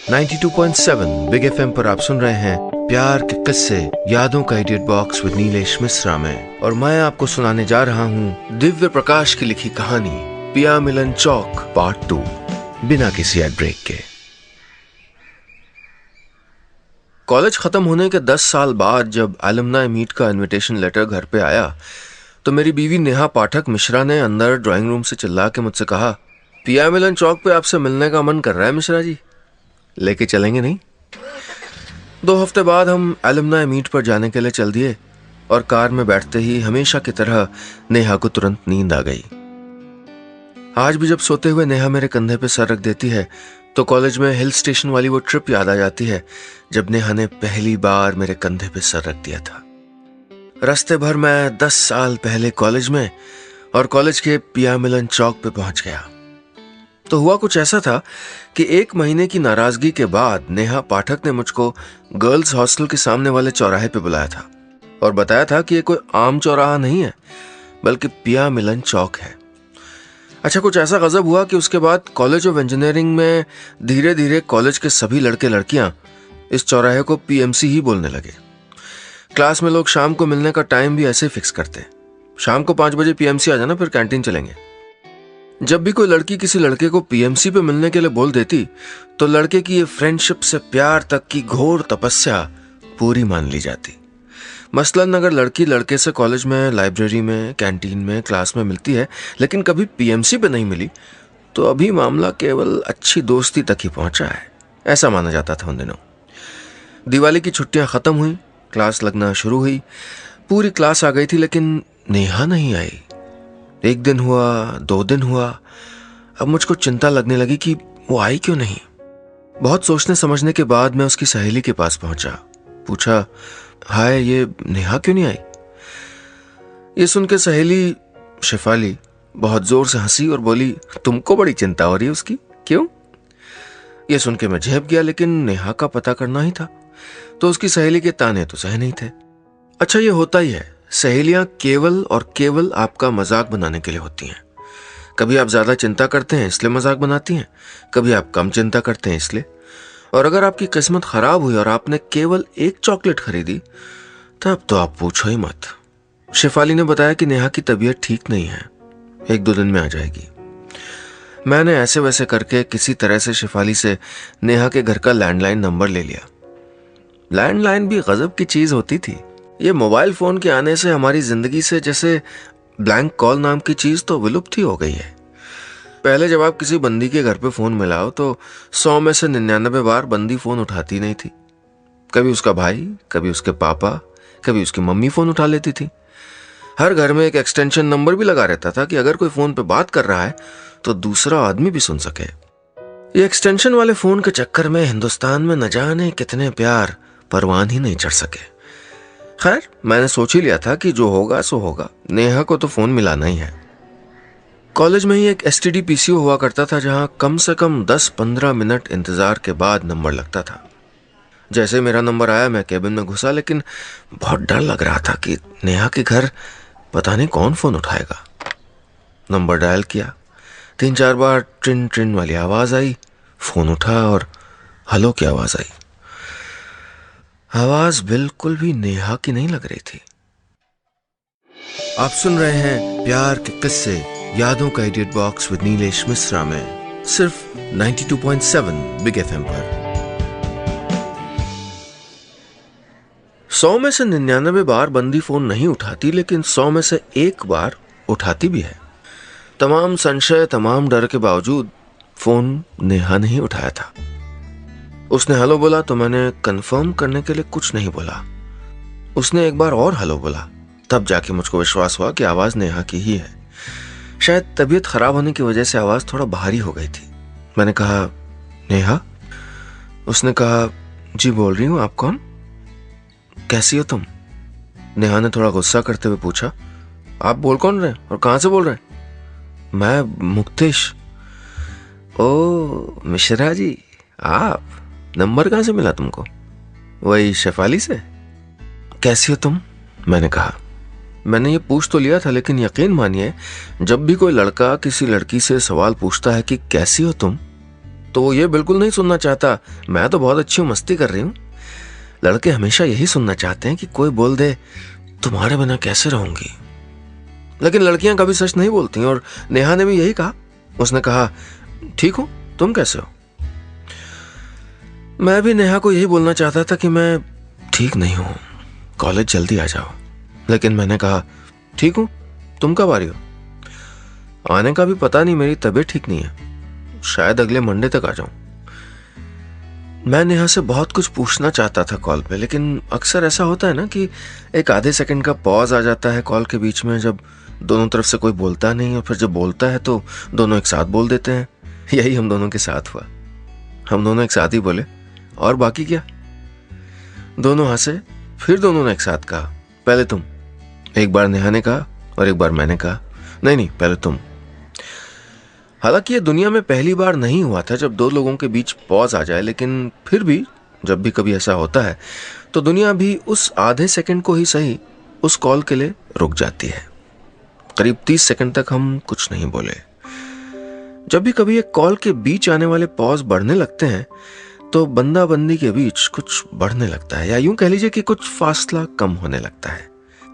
92.7 big FM पर आप सुन रहे हैं प्यार के किस्से यादों का edit box with Nilesh Mishra में, और मैं आपको सुनाने जा रहा हूँ दिव्य प्रकाश की लिखी कहानी पिया मिलन चौक पार्ट 2 बिना किसी एड ब्रेक के। कॉलेज खत्म होने के 10 साल बाद जब एलुमनाई मीट का इनविटेशन लेटर घर पे आया तो मेरी बीवी नेहा पाठक मिश्रा ने अंदर ड्राइंग रूम से चिल्ला के मुझसे कहा, पिया मिलन चौक पे आपसे मिलने का मन कर रहा है मिश्रा जी, लेके चलेंगे नहीं? 2 हफ्ते बाद हम एलुमनाई मीट पर जाने के लिए चल दिए और कार में बैठते ही हमेशा की तरह नेहा को तुरंत नींद आ गई। आज भी जब सोते हुए नेहा मेरे कंधे पे सर रख देती है तो कॉलेज में हिल स्टेशन वाली वो ट्रिप याद आ जाती है जब नेहा ने पहली बार मेरे कंधे पे सर रख दिया था। रास्ते भर मैं 10 साल पहले कॉलेज में और कॉलेज के पिया मिलन चौक पे पहुंच गया। तो हुआ कुछ ऐसा था कि 1 महीने की नाराजगी के बाद नेहा पाठक ने मुझको गर्ल्स हॉस्टल के सामने वाले चौराहे पे बुलाया था और बताया था कि ये कोई आम चौराहा नहीं है बल्कि पिया मिलन चौक है। अच्छा, कुछ ऐसा गजब हुआ कि उसके बाद कॉलेज ऑफ इंजीनियरिंग में धीरे धीरे कॉलेज के सभी लड़के लड़कियां इस चौराहे को पीएमसी ही बोलने लगे। क्लास में लोग शाम को मिलने का टाइम भी ऐसे फिक्स करते, शाम को 5 बजे पीएमसी आ जाना, फिर कैंटीन चलेंगे। जब भी कोई लड़की किसी लड़के को पीएमसी पे मिलने के लिए बोल देती तो लड़के की ये फ्रेंडशिप से प्यार तक की घोर तपस्या पूरी मान ली जाती। मसलन अगर लड़की लड़के से कॉलेज में, लाइब्रेरी में, कैंटीन में, क्लास में मिलती है लेकिन कभी पीएमसी पे नहीं मिली तो अभी मामला केवल अच्छी दोस्ती तक ही पहुंचा है, ऐसा माना जाता था उन दिनों। दिवाली की छुट्टियां खत्म हुई, क्लास लगना शुरू हुई। पूरी क्लास आ गई थी लेकिन नेहा नहीं आई। 1 दिन हुआ, 2 दिन हुआ, अब मुझको चिंता लगने लगी कि वो आई क्यों नहीं। बहुत सोचने समझने के बाद मैं उसकी सहेली के पास पहुंचा, पूछा, हाय, ये नेहा क्यों नहीं आई? ये सुन के सहेली शेफाली बहुत जोर से हंसी और बोली, तुमको बड़ी चिंता हो रही है उसकी, क्यों? ये सुन के मैं झेप गया, लेकिन नेहा का पता करना ही था तो उसकी सहेली के ताने तो सह नहीं थे। अच्छा, ये होता ही है, सहेलियां केवल और केवल आपका मजाक बनाने के लिए होती हैं। कभी आप ज्यादा चिंता करते हैं इसलिए मजाक बनाती हैं, कभी आप कम चिंता करते हैं इसलिए। और अगर आपकी किस्मत खराब हुई और आपने केवल 1 चॉकलेट खरीदी तब तो आप पूछो ही मत। शेफाली ने बताया कि नेहा की तबीयत ठीक नहीं है, 1-2 दिन में आ जाएगी। मैंने ऐसे वैसे करके किसी तरह से शेफाली से नेहा के घर का लैंडलाइन नंबर ले लिया। लैंडलाइन भी गजब की चीज होती थी। ये मोबाइल फोन के आने से हमारी जिंदगी से जैसे ब्लैंक कॉल नाम की चीज तो विलुप्त ही हो गई है। पहले जब आप किसी बंदी के घर पे फोन मिलाओ तो 100 में से 99 बार बंदी फोन उठाती नहीं थी। कभी उसका भाई, कभी उसके पापा, कभी उसकी मम्मी फोन उठा लेती थी। हर घर में एक एक्सटेंशन नंबर भी लगा रहता था कि अगर कोई फोन पे बात कर रहा है तो दूसरा आदमी भी सुन सके। ये एक्सटेंशन वाले फोन के चक्कर में हिंदुस्तान में न जाने कितने प्यार परवान ही नहीं चढ़ सके। खैर, मैंने सोच ही लिया था कि जो होगा सो होगा, नेहा को तो फोन मिलाना ही है। कॉलेज में ही एक एसटीडी पीसीओ हुआ करता था जहां कम से कम 10-15 मिनट इंतजार के बाद नंबर लगता था। जैसे मेरा नंबर आया मैं केबिन में घुसा, लेकिन बहुत डर लग रहा था कि नेहा के घर पता नहीं कौन फोन उठाएगा। नंबर डायल किया, 3-4 बार ट्रिन ट्रिन वाली आवाज आई, फोन उठा और हेलो की आवाज आई। आवाज बिल्कुल भी नेहा की नहीं लग रही थी। आप सुन रहे हैं प्यार के किस्से यादों का edit box with Nilesh Mishra में, सिर्फ 92.7 बिग एफएम पर। 100 में से 99 बार बंदी फोन नहीं उठाती, लेकिन 100 में से 1 बार उठाती भी है। तमाम संशय, तमाम डर के बावजूद फोन नेहा नहीं उठाया था। उसने हेलो बोला तो मैंने कंफर्म करने के लिए कुछ नहीं बोला। उसने एक बार और हेलो बोला, तब जाके मुझको विश्वास हुआ कि आवाज नेहा की ही है। शायद तबीयत खराब होने की वजह से आवाज थोड़ा भारी हो गई थी। मैंने कहा, नेहा? उसने कहा, जी बोल रही हूं, आप कौन? कैसी हो तुम? नेहा ने थोड़ा गुस्सा करते हुए पूछा, आप बोल कौन रहे और कहां से बोल रहे? मैं मुक्तेश। ओ मिश्रा जी, आप? नंबर कहां से मिला तुमको? वही शेफाली से। कैसी हो तुम? मैंने कहा। मैंने ये पूछ तो लिया था, लेकिन यकीन मानिए जब भी कोई लड़का किसी लड़की से सवाल पूछता है कि कैसी हो तुम, तो वो ये बिल्कुल नहीं सुनना चाहता मैं तो बहुत अच्छी मस्ती कर रही हूँ। लड़के हमेशा यही सुनना चाहते हैं कि कोई बोल दे तुम्हारे बिना कैसे रहूंगी। लेकिन लड़कियां कभी सच नहीं बोलती और नेहा ने भी यही कहा। उसने कहा ठीक हूं, तुम कैसे हो? मैं भी नेहा को यही बोलना चाहता था कि मैं ठीक नहीं हूं, कॉलेज जल्दी आ जाओ। लेकिन मैंने कहा ठीक हूं, तुम कब आ रही हो? आने का भी पता नहीं, मेरी तबीयत ठीक नहीं है, शायद अगले मंडे तक आ जाऊं। मैं नेहा से बहुत कुछ पूछना चाहता था कॉल पे, लेकिन अक्सर ऐसा होता है ना कि एक आधे सेकंड का पॉज आ जाता है कॉल के बीच में, जब दोनों तरफ से कोई बोलता नहीं और फिर जब बोलता है तो दोनों एक साथ बोल देते हैं। यही हम दोनों के साथ हुआ। हम दोनों एक साथ ही बोले और बाकी क्या। दोनों हंसे, फिर दोनों ने एक साथ कहा पहले तुम। एक बार नेहा ने कहा और एक बार मैंने कहा नहीं पहले तुम। हालांकि ये दुनिया में पहली बार नहीं हुआ था जब दो लोगों के बीच पॉज आ जाए, लेकिन फिर भी जब भी कभी ऐसा होता है तो दुनिया भी उस आधे सेकंड को ही सही उस कॉल के लिए रुक जाती है। करीब 30 सेकंड तक हम कुछ नहीं बोले। जब भी कभी एक कॉल के बीच आने वाले पॉज बढ़ने लगते हैं तो बंदा बंदी के बीच कुछ बढ़ने लगता है, या यूं कह लीजिए कि कुछ फासला कम होने लगता है।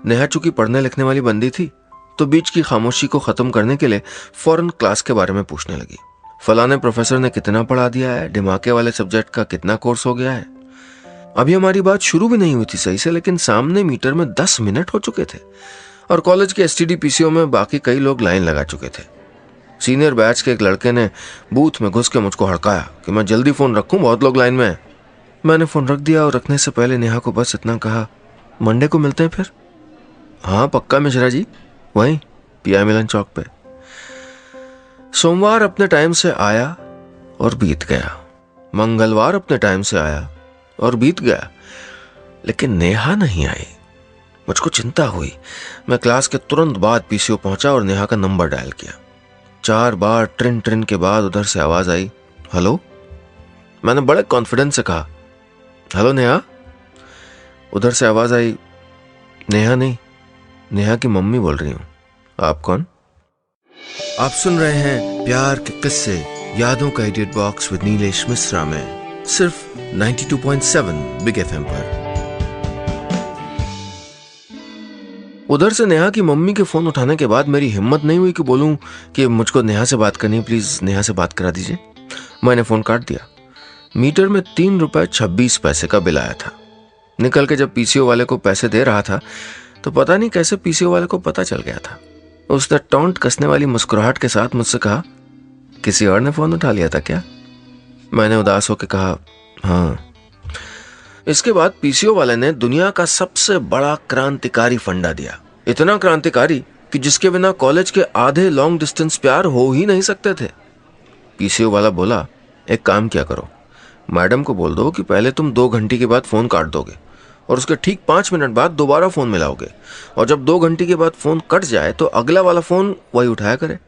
नेहा चूंकि पढ़ने लिखने वाली बंदी थी तो बीच की खामोशी को खत्म करने के लिए फौरन क्लास के बारे में पूछने लगी। फलाने प्रोफेसर ने कितना पढ़ा दिया है, दिमागे वाले सब्जेक्ट का कितना कोर्स हो गया है। अभी हमारी बात शुरू भी नहीं हुई थी सही से, लेकिन सामने मीटर में 10 मिनट हो चुके थे और कॉलेज के एसटीडी पीसीओ में बाकी कई लोग लाइन लगा चुके थे। सीनियर बैच के एक लड़के ने बूथ में घुस के मुझको हड़काया कि मैं जल्दी फोन रखूं, बहुत लोग लाइन में हैं। मैंने फोन रख दिया और रखने से पहले नेहा को बस इतना कहा मंडे को मिलते हैं फिर। हाँ पक्का मिश्रा जी, वहीं पीआई मिलन चौक पे। सोमवार अपने टाइम से आया और बीत गया, मंगलवार अपने टाइम से आया और बीत गया, लेकिन नेहा नहीं आई। मुझको चिंता हुई। मैं क्लास के तुरंत बाद पीसीओ पहुंचा और नेहा का नंबर डायल किया। 4 बार ट्रिन ट्रिन के बाद उधर से आवाज आई हेलो। मैंने बड़े कॉन्फिडेंस से कहा हेलो नेहा। उधर से आवाज आई नेहा नहीं, नेहा की मम्मी बोल रही हूं, आप कौन? आप सुन रहे हैं प्यार के किस्से यादों का edit box with Nilesh Mishra में, सिर्फ 92.7 बिग एफएम पर। उधर से नेहा की मम्मी के फोन उठाने के बाद मेरी हिम्मत नहीं हुई कि बोलूं कि मुझको नेहा से बात करनी, प्लीज नेहा से बात करा दीजिए। मैंने फोन काट दिया। मीटर में 3 रुपए 26 पैसे का बिल आया था। निकल के जब पीसीओ वाले को पैसे दे रहा था तो पता नहीं कैसे पीसीओ वाले को पता चल गया था। उसने टॉन्ट कसने वाली मुस्कुराहट के साथ मुझसे कहा किसी और ने फोन उठा लिया था क्या? मैंने उदास होकर कहा हाँ। इसके बाद पीसीओ वाले ने दुनिया का सबसे बड़ा क्रांतिकारी फंडा दिया, इतना क्रांतिकारी कि जिसके बिना कॉलेज के आधे लॉन्ग डिस्टेंस प्यार हो ही नहीं सकते थे। पीसीओ वाला बोला एक काम क्या करो, मैडम को बोल दो कि पहले तुम 2 घंटे के बाद फोन काट दोगे और उसके ठीक 5 मिनट बाद दोबारा फोन मिलाओगे, और जब 2 घंटे के बाद फोन कट जाए तो अगला वाला फोन वही उठाया करे।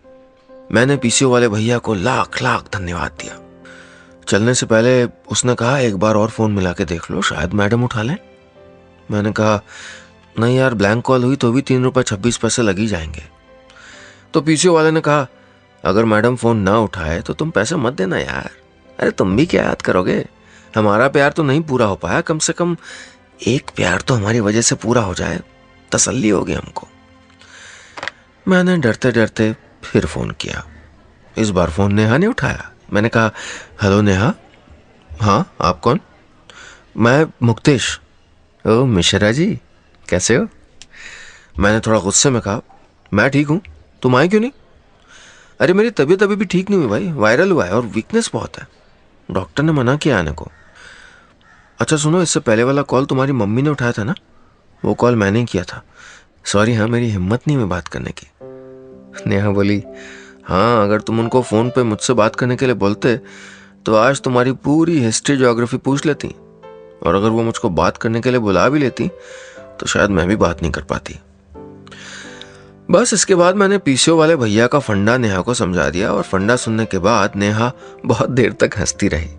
मैंने पीसीओ वाले भैया को लाख लाख धन्यवाद दिया। चलने से पहले उसने कहा एक बार और फोन मिला के देख लो, शायद मैडम उठा लें। मैंने कहा नहीं यार, ब्लैंक कॉल हुई तो भी 3 रुपए 26 पैसे लग ही जाएंगे। तो पीसीओ वाले ने कहा अगर मैडम फोन ना उठाए तो तुम पैसे मत देना यार। अरे तुम भी क्या याद करोगे, हमारा प्यार तो नहीं पूरा हो पाया, कम से कम एक प्यार तो हमारी वजह से पूरा हो जाए, तसल्ली होगी हमको। मैंने डरते डरते फिर फोन किया। इस बार फोन नेहा ने उठाया। मैंने कहा हेलो नेहा। हाँ आप कौन? मैं मुक्तेश। ओ मिश्रा जी, कैसे हो? मैंने थोड़ा गुस्से में कहा मैं ठीक हूं, तुम आए क्यों नहीं? अरे मेरी तबीयत अभी भी ठीक नहीं हुई भाई, वायरल हुआ है और वीकनेस बहुत है, डॉक्टर ने मना किया आने को। अच्छा सुनो, इससे पहले वाला कॉल तुम्हारी मम्मी ने उठाया था ना, वो कॉल मैंने ही किया था। सॉरी, हाँ मेरी हिम्मत नहीं हुई बात करने की। नेहा बोली हाँ, अगर तुम उनको फोन पे मुझसे बात करने के लिए बोलते तो आज तुम्हारी पूरी हिस्ट्री ज्योग्राफी पूछ लेती, और अगर वो मुझको बात करने के लिए बुला भी लेती तो शायद मैं भी बात नहीं कर पाती। बस इसके बाद मैंने पीसीओ वाले भैया का फंडा नेहा को समझा दिया, और फंडा सुनने के बाद नेहा बहुत देर तक हंसती रही।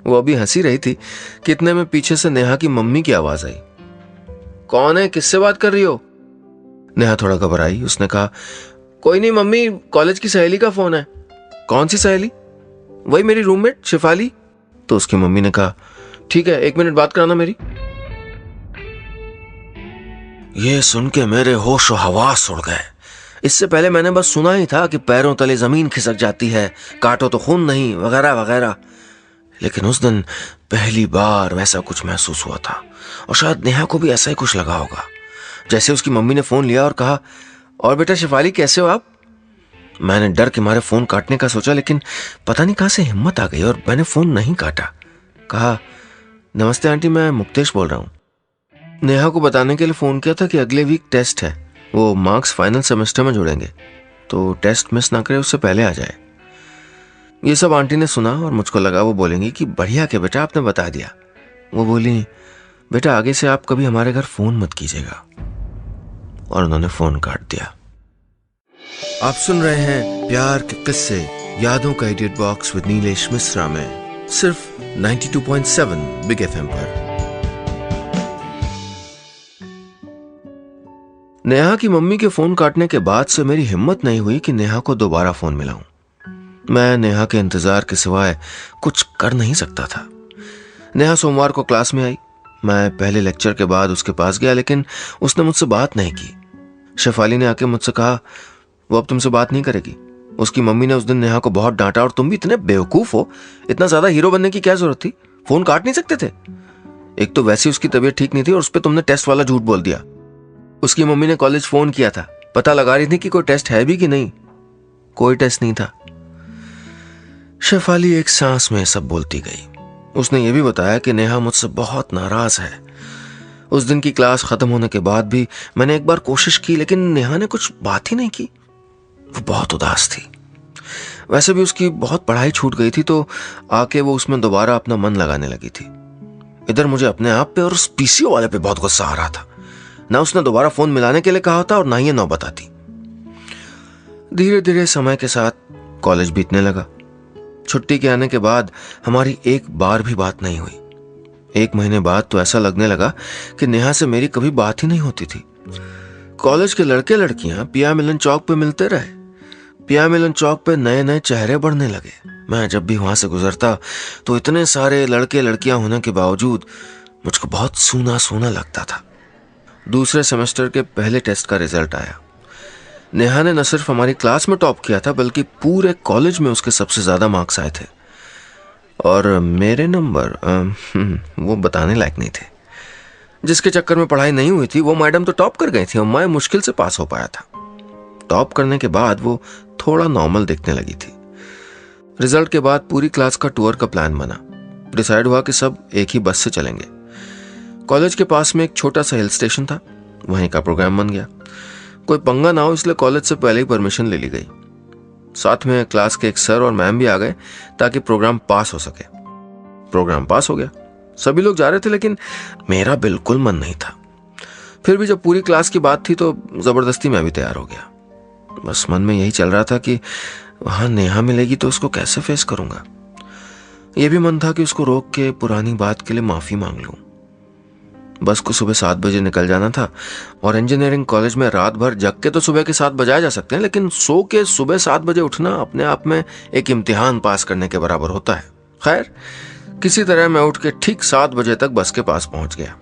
वो अभी हंसी रही थी कि इतने में पीछे से नेहा की मम्मी की आवाज आई। कौन है, किससे बात कर रही हो? नेहा थोड़ा घबराई। उसने कहा कोई नहीं मम्मी, कॉलेज की सहेली का फोन है। कौन सी सहेली? वही मेरी रूममेट शेफाली। तो उसकी मम्मी ने कहा, ठीक है 1 मिनट बात कराना मेरी। ये सुन के मेरे होश और हवास उड़ गए। इससे पहले मैंने बस सुना ही था कि पैरों तले जमीन खिसक जाती है, काटो तो खून नहीं, वगैरह वगैरह। लेकिन उस दिन पहली बार वैसा कुछ महसूस हुआ था, और शायद नेहा को भी ऐसा ही कुछ लगा होगा। जैसे उसकी मम्मी ने फोन लिया और कहा, और बेटा शेफाली कैसे हो आप? मैंने डर के मारे फोन काटने का सोचा, लेकिन पता नहीं कहां से हिम्मत आ गई और मैंने फोन नहीं काटा। कहा, नमस्ते आंटी, मैं मुक्तेश बोल रहा हूँ। नेहा को बताने के लिए फोन किया था कि अगले वीक टेस्ट है, वो मार्क्स फाइनल सेमेस्टर में जुड़ेंगे, तो टेस्ट मिस ना करे, उससे पहले आ जाए। ये सब आंटी ने सुना और मुझको लगा वो बोलेंगी कि बढ़िया के बेटा आपने बता दिया। वो बोली, बेटा आगे से आप कभी हमारे घर फोन मत कीजिएगा। और उन्होंने फोन काट दिया। आप सुन रहे हैं प्यार के किस्से, यादों का edit box with Nilesh Mishra में, सिर्फ 92.7 बिग एफएम पर। नेहा की मम्मी के फोन काटने के बाद से मेरी हिम्मत नहीं हुई कि नेहा को दोबारा फोन मिलाऊं। मैं नेहा के इंतजार के सिवाय कुछ कर नहीं सकता था। नेहा सोमवार को क्लास में आई। मैं पहले लेक्चर के बाद उसके पास गया, लेकिन उसने मुझसे बात नहीं की। शेफाली ने आके मुझसे कहा, वो अब तुमसे बात नहीं करेगी। उसकी मम्मी ने उस दिन नेहा को बहुत डांटा, और तुम भी इतने बेवकूफ हो, इतना ज्यादा हीरो बनने की क्या जरूरत थी, फोन काट नहीं सकते थे। एक तो वैसे उसकी तबीयत ठीक नहीं थी और उस पर तुमने टेस्ट वाला झूठ बोल दिया। उसकी मम्मी ने कॉलेज फोन किया था, पता लगा रही थी कि कोई टेस्ट है भी कि नहीं। कोई टेस्ट नहीं था। शेफाली एक सांस में सब बोलती गई। उसने यह भी बताया कि नेहा मुझसे बहुत नाराज है। उस दिन की क्लास खत्म होने के बाद भी मैंने एक बार कोशिश की, लेकिन नेहा ने कुछ बात ही नहीं की। वो बहुत उदास थी। वैसे भी उसकी बहुत पढ़ाई छूट गई थी, तो आके वो उसमें दोबारा अपना मन लगाने लगी थी। इधर मुझे अपने आप पे और उस पीसीओ वाले पे बहुत गुस्सा आ रहा था। ना उसने दोबारा फोन मिलाने के लिए कहा था और ना ही ये नौबत आती। धीरे धीरे समय के साथ कॉलेज बीतने लगा। छुट्टी के आने के बाद हमारी एक बार भी बात नहीं हुई। 1 महीने बाद तो ऐसा लगने लगा कि नेहा से मेरी कभी बात ही नहीं होती थी। कॉलेज के लड़के लड़कियां पिया मिलन चौक पे मिलते रहे। पिया मिलन चौक पे नए नए चेहरे बढ़ने लगे। मैं जब भी वहां से गुजरता तो इतने सारे लड़के लड़कियां होने के बावजूद मुझको बहुत सूना सूना लगता था। दूसरे सेमेस्टर के पहले टेस्ट का रिजल्ट आया। नेहा ने न सिर्फ हमारी क्लास में टॉप किया था, बल्कि पूरे कॉलेज में उसके सबसे ज्यादा मार्क्स आए थे। और मेरे नंबर वो बताने लायक नहीं थे। जिसके चक्कर में पढ़ाई नहीं हुई थी, वो मैडम तो टॉप कर गई थी और मैं मुश्किल से पास हो पाया था। टॉप करने के बाद वो थोड़ा नॉर्मल दिखने लगी थी। रिजल्ट के बाद पूरी क्लास का टूर का प्लान बना। डिसाइड हुआ कि सब एक ही बस से चलेंगे। कॉलेज के पास में एक छोटा सा हिल स्टेशन था, वहीं का प्रोग्राम बन गया। कोई पंगा ना हो इसलिए कॉलेज से पहले ही परमिशन ले ली गई। साथ में क्लास के एक सर और मैम भी आ गए ताकि प्रोग्राम पास हो सके। प्रोग्राम पास हो गया। सभी लोग जा रहे थे, लेकिन मेरा बिल्कुल मन नहीं था। फिर भी जब पूरी क्लास की बात थी तो जबरदस्ती मैं भी तैयार हो गया। बस मन में यही चल रहा था कि वहां नेहा मिलेगी तो उसको कैसे फेस करूंगा। यह भी मन था कि उसको रोक के पुरानी बात के लिए माफी मांग लूं। बस को सुबह 7 बजे निकल जाना था, और इंजीनियरिंग कॉलेज में रात भर जग के तो सुबह के 7 बजाए जा सकते हैं, लेकिन सो के सुबह 7 बजे उठना अपने आप में एक इम्तिहान पास करने के बराबर होता है। खैर, किसी तरह मैं उठ के ठीक 7 बजे तक बस के पास पहुंच गया।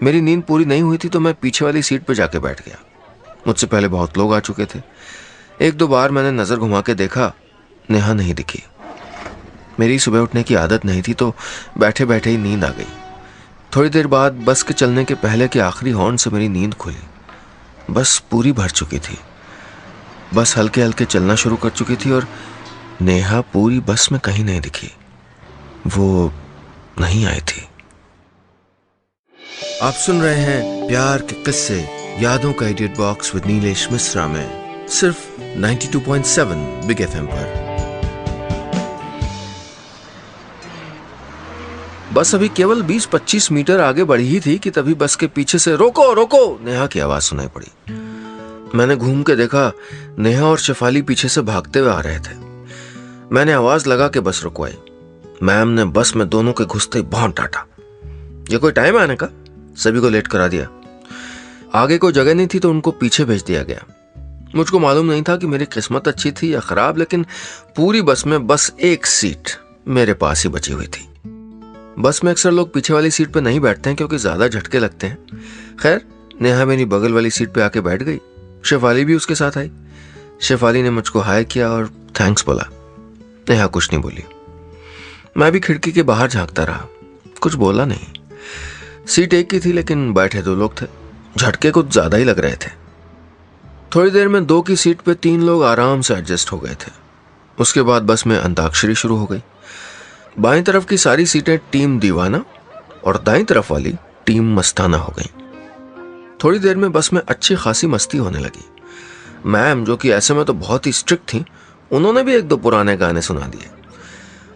मेरी नींद पूरी नहीं हुई थी तो मैं पीछे वाली सीट पर जाके बैठ गया। मुझसे पहले बहुत लोग आ चुके थे। 1-2 बार मैंने नजर घुमा के देखा, नेहा नहीं दिखी। मेरी सुबह उठने की आदत नहीं थी, तो बैठे बैठे ही नींद आ गई। थोड़ी देर बाद बस के चलने के पहले के आखिरी हॉर्न से मेरी नींद खुली। बस पूरी भर चुकी थी। बस हल्के हल्के चलना शुरू कर चुकी थी और नेहा पूरी बस में कहीं नहीं दिखी। वो नहीं आई थी। आप सुन रहे हैं प्यार के किस्से, यादों का edit box with Nilesh Mishra में, सिर्फ 92.7 बिग एफएम पर। बस अभी केवल 20-25 मीटर आगे बढ़ी ही थी कि तभी बस के पीछे से रोको रोको नेहा की आवाज सुनाई पड़ी। मैंने घूम के देखा, नेहा और शेफाली पीछे से भागते हुए आ रहे थे। मैंने आवाज लगा के बस रुकवाई। मैम ने बस में दोनों के घुसते ही बहुत डांटा। ये कोई टाइम है आने का? सभी को लेट करा दिया। आगे कोई जगह नहीं थी तो उनको पीछे भेज दिया गया। मुझको मालूम नहीं था कि मेरी किस्मत अच्छी थी या खराब, लेकिन पूरी बस में बस एक सीट मेरे पास ही बची हुई थी। बस में अक्सर लोग पीछे वाली सीट पे नहीं बैठते हैं क्योंकि ज्यादा झटके लगते हैं। खैर, नेहा मेरी बगल वाली सीट पे आके बैठ गई। शेफाली भी उसके साथ आई। शेफाली ने मुझको हाय किया और थैंक्स बोला। नेहा कुछ नहीं बोली। मैं भी खिड़की के बाहर झांकता रहा, कुछ बोला नहीं। सीट एक की थी लेकिन बैठे 2 लोग थे। झटके कुछ ज्यादा ही लग रहे थे। थोड़ी देर में 2 की सीट पे 3 लोग आराम से एडजस्ट हो गए थे। उसके बाद बस में अंताक्षरी शुरू हो गई। बाईं तरफ की सारी सीटें टीम दीवाना और दाईं तरफ वाली टीम मस्ताना हो गई। थोड़ी देर में बस में अच्छी खासी मस्ती होने लगी। मैम, जो कि ऐसे में तो बहुत ही स्ट्रिक्ट थी, उन्होंने भी 1-2 पुराने गाने सुना दिए।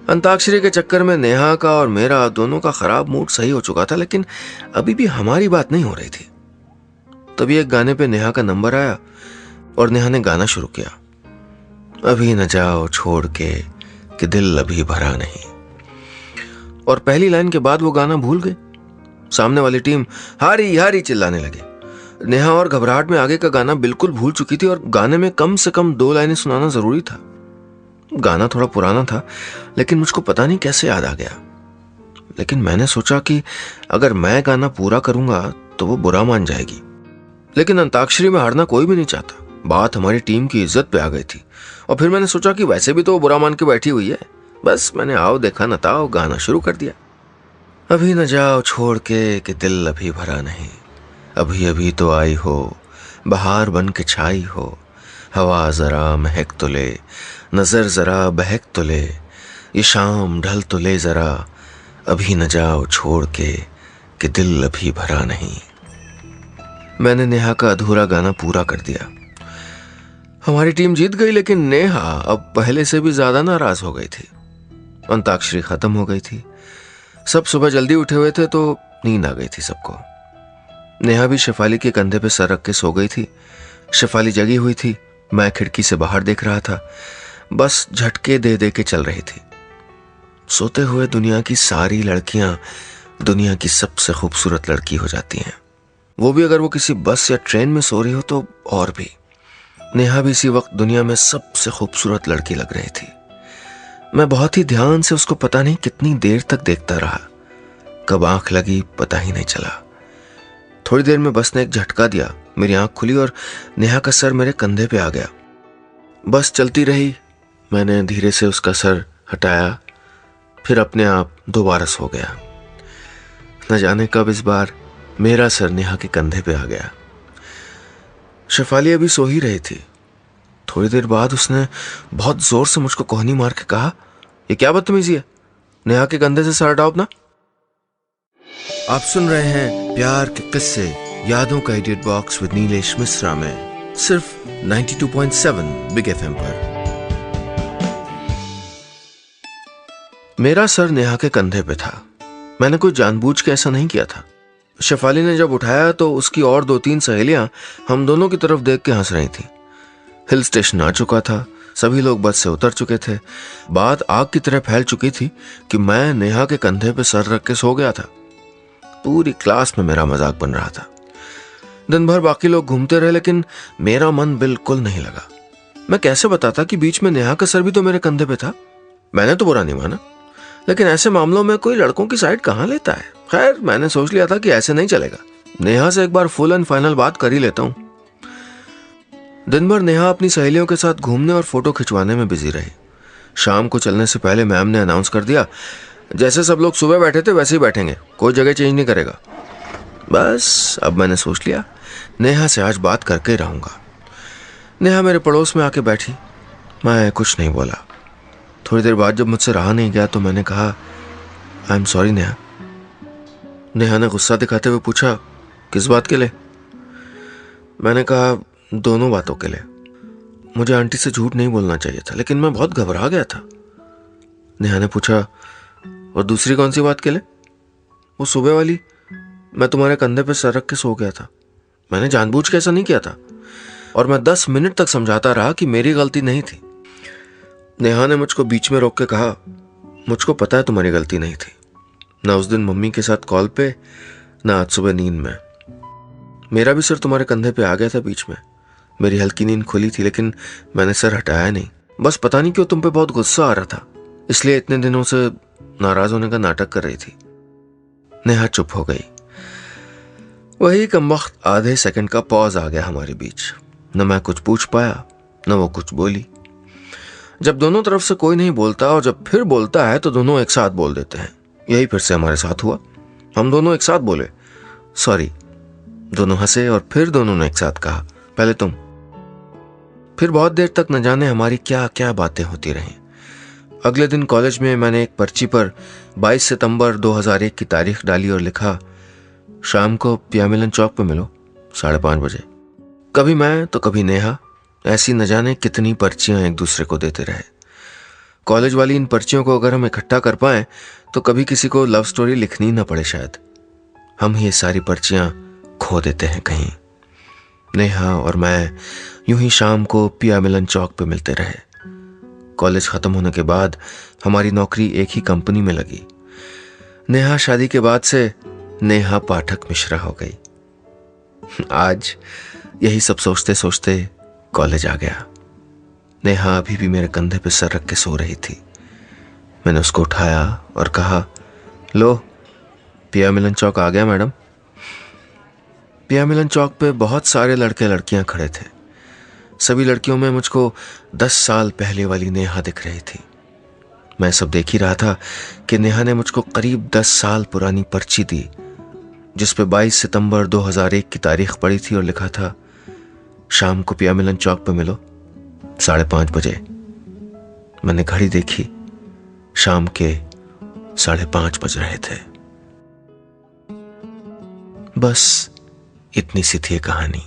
अंताक्षरी के चक्कर में नेहा का और मेरा दोनों का खराब मूड सही हो चुका था, लेकिन अभी भी हमारी बात नहीं हो रही थी। तभी एक गाने पे नेहा का नंबर आया और नेहा ने गाना शुरू किया, अभी न जाओ छोड़ के कि दिल अभी भरा नहीं। और पहली लाइन के बाद वो गाना भूल गए। सामने वाली टीम हारी हारी चिल्लाने लगे। नेहा और घबराहट में आगे का गाना बिल्कुल भूल चुकी थी और गाने में कम से कम 2 लाइनें सुनाना जरूरी था। गाना थोड़ा पुराना था, लेकिन मुझको पता नहीं कैसे याद आ गया। लेकिन मैंने सोचा कि अगर मैं गाना पूरा करूंगा तो वो बुरा मान जाएगी। लेकिन अंताक्षरी में हारना कोई भी नहीं चाहता। बात हमारी टीम की इज्जत पे आ गई थी। और फिर मैंने सोचा कि वैसे भी तो वो बुरा मान के बैठी हुई है। बस मैंने आओ देखा न ताओ गाना शुरू कर दिया। अभी न जाओ छोड़ के कि दिल अभी भरा नहीं, अभी अभी तो आई हो बहार बन के छाई हो, हवा जरा महक तो ले, नजर जरा बहक तो ले, ये शाम ढल तो ले जरा, अभी न जाओ छोड़ के कि दिल अभी भरा नहीं। मैंने नेहा का अधूरा गाना पूरा कर दिया। हमारी टीम जीत गई, लेकिन नेहा अब पहले से भी ज्यादा नाराज हो गई थी। अंताक्षरी खत्म हो गई थी। सब सुबह जल्दी उठे हुए थे तो नींद आ गई थी सबको। नेहा भी शेफाली के कंधे पे सर रख के सो गई थी। शेफाली जगी हुई थी। मैं खिड़की से बाहर देख रहा था। बस झटके दे दे के चल रही थी। सोते हुए दुनिया की सारी लड़कियां दुनिया की सबसे खूबसूरत लड़की हो जाती हैं, वो भी अगर वो किसी बस या ट्रेन में सो रही हो तो और भी। नेहा भी इसी वक्त दुनिया में सबसे खूबसूरत लड़की लग रही थी। मैं बहुत ही ध्यान से उसको पता नहीं कितनी देर तक देखता रहा। कब आंख लगी पता ही नहीं चला। थोड़ी देर में बस ने एक झटका दिया। मेरी आंख खुली और नेहा का सर मेरे कंधे पे आ गया। बस चलती रही। मैंने धीरे से उसका सर हटाया, फिर अपने आप दोबारा सो गया। न जाने कब इस बार मेरा सर नेहा के कंधे पे आ गया। शेफाली अभी सो ही रही थी। थोड़ी देर बाद उसने बहुत जोर से मुझको कोहनी मार के कहा, ये क्या बदतमीजी है, नेहा के कंधे से सर हटाओ अपना। आप सुन रहे हैं प्यार के किस्से यादों का edit box with Nilesh Mishra में, सिर्फ 92.7 बिग एफएम पर। मेरा सर नेहा के कंधे पे था। मैंने कोई जानबूझ के ऐसा नहीं किया था। शेफाली ने जब उठाया तो उसकी और 2-3 सहेलियां हम दोनों की तरफ देख के हंस रही थी। हिल स्टेशन आ चुका था। सभी लोग बस से उतर चुके थे। बात आग की तरह फैल चुकी थी कि मैं नेहा के कंधे पे सर रख के सो गया था। पूरी क्लास में मेरा मजाक बन रहा था। दिन भर बाकी लोग घूमते रहे, लेकिन मेरा मन बिल्कुल नहीं लगा। मैं कैसे बताता कि बीच में नेहा का सर भी तो मेरे कंधे पे था। मैंने तो बुरा नहीं माना, लेकिन ऐसे मामलों में कोई लड़कों की साइड कहां लेता है। खैर, मैंने सोच लिया था कि ऐसे नहीं चलेगा। नेहा से एक बार फुल एंड फाइनल बात कर ही लेता हूं। दिन भर नेहा अपनी सहेलियों के साथ घूमने और फोटो खिंचवाने में बिजी रही। शाम को चलने से पहले मैम ने अनाउंस कर दिया, जैसे सब लोग सुबह बैठे थे वैसे ही बैठेंगे, कोई जगह चेंज नहीं करेगा। बस अब मैंने सोच लिया नेहा से आज बात करके ही रहूंगा। नेहा मेरे पड़ोस में आके बैठी। मैं कुछ नहीं बोला। थोड़ी देर बाद जब मुझसे रहा नहीं गया तो मैंने कहा, I am sorry Neha. Neha ने गुस्सा दिखाते हुए पूछा, किस बात के लिए? मैंने कहा, दोनों बातों के लिए। मुझे आंटी से झूठ नहीं बोलना चाहिए था, लेकिन मैं बहुत घबरा गया था। नेहा ने पूछा, और दूसरी कौन सी बात के लिए? वो सुबह वाली, मैं तुम्हारे कंधे पे सर रख के सो गया था। मैंने जानबूझ के ऐसा नहीं किया था, और मैं 10 मिनट तक समझाता रहा कि मेरी गलती नहीं थी। नेहा ने मुझको बीच में रोक के कहा, मुझको पता है तुम्हारी गलती नहीं थी। ना उस दिन मम्मी के साथ कॉल पे, ना आज सुबह नींद में। मेरा भी सिर तुम्हारे कंधे पे आ गया था बीच में। मेरी हल्की नींद खुली थी, लेकिन मैंने सर हटाया नहीं। बस पता नहीं क्यों तुम पे बहुत गुस्सा आ रहा था, इसलिए इतने दिनों से नाराज होने का नाटक कर रही थी। नेहा चुप हो गई। वही कमबख्त आधे सेकंड का पॉज आ गया हमारे बीच। न मैं कुछ पूछ पाया, न वो कुछ बोली। जब दोनों तरफ से कोई नहीं बोलता और जब फिर बोलता है तो दोनों एक साथ बोल देते हैं। यही फिर से हमारे साथ हुआ। हम दोनों एक साथ बोले, सॉरी। दोनों हंसे और फिर दोनों ने एक साथ कहा, पहले तुम। फिर बहुत देर तक न जाने हमारी क्या क्या बातें होती रहीं। अगले दिन कॉलेज में मैंने एक पर्ची पर 22 सितंबर 2001 की तारीख डाली और लिखा, शाम को पियामिलन चौक पे मिलो 5:30 बजे। कभी मैं तो कभी नेहा, ऐसी न जाने कितनी पर्चियां एक दूसरे को देते रहे। कॉलेज वाली इन पर्चियों को अगर हम इकट्ठा कर पाए तो कभी किसी को लव स्टोरी लिखनी न पड़े। शायद हम ही ये सारी पर्चियां खो देते हैं कहीं। नेहा और मैं यूं ही शाम को पियामिलन चौक पे मिलते रहे। कॉलेज खत्म होने के बाद हमारी नौकरी एक ही कंपनी में लगी। नेहा शादी के बाद से नेहा पाठक मिश्रा हो गई। आज यही सब सोचते सोचते कॉलेज आ गया। नेहा अभी भी मेरे कंधे पे सर रख के सो रही थी। मैंने उसको उठाया और कहा, लो पियामिलन चौक आ गया मैडम। पियामिलन चौक पे बहुत सारे लड़के लड़कियां खड़े थे। सभी लड़कियों में मुझको 10 साल पहले वाली नेहा दिख रही थी। मैं सब देख ही रहा था कि नेहा ने मुझको करीब 10 साल पुरानी पर्ची दी, जिस पे 22 सितंबर 2001 की तारीख पड़ी थी और लिखा था, शाम को पियामिलन चौक पे मिलो 5:30 बजे। मैंने घड़ी देखी, शाम के 5:30 बज रहे थे। बस इतनी सी थी कहानी।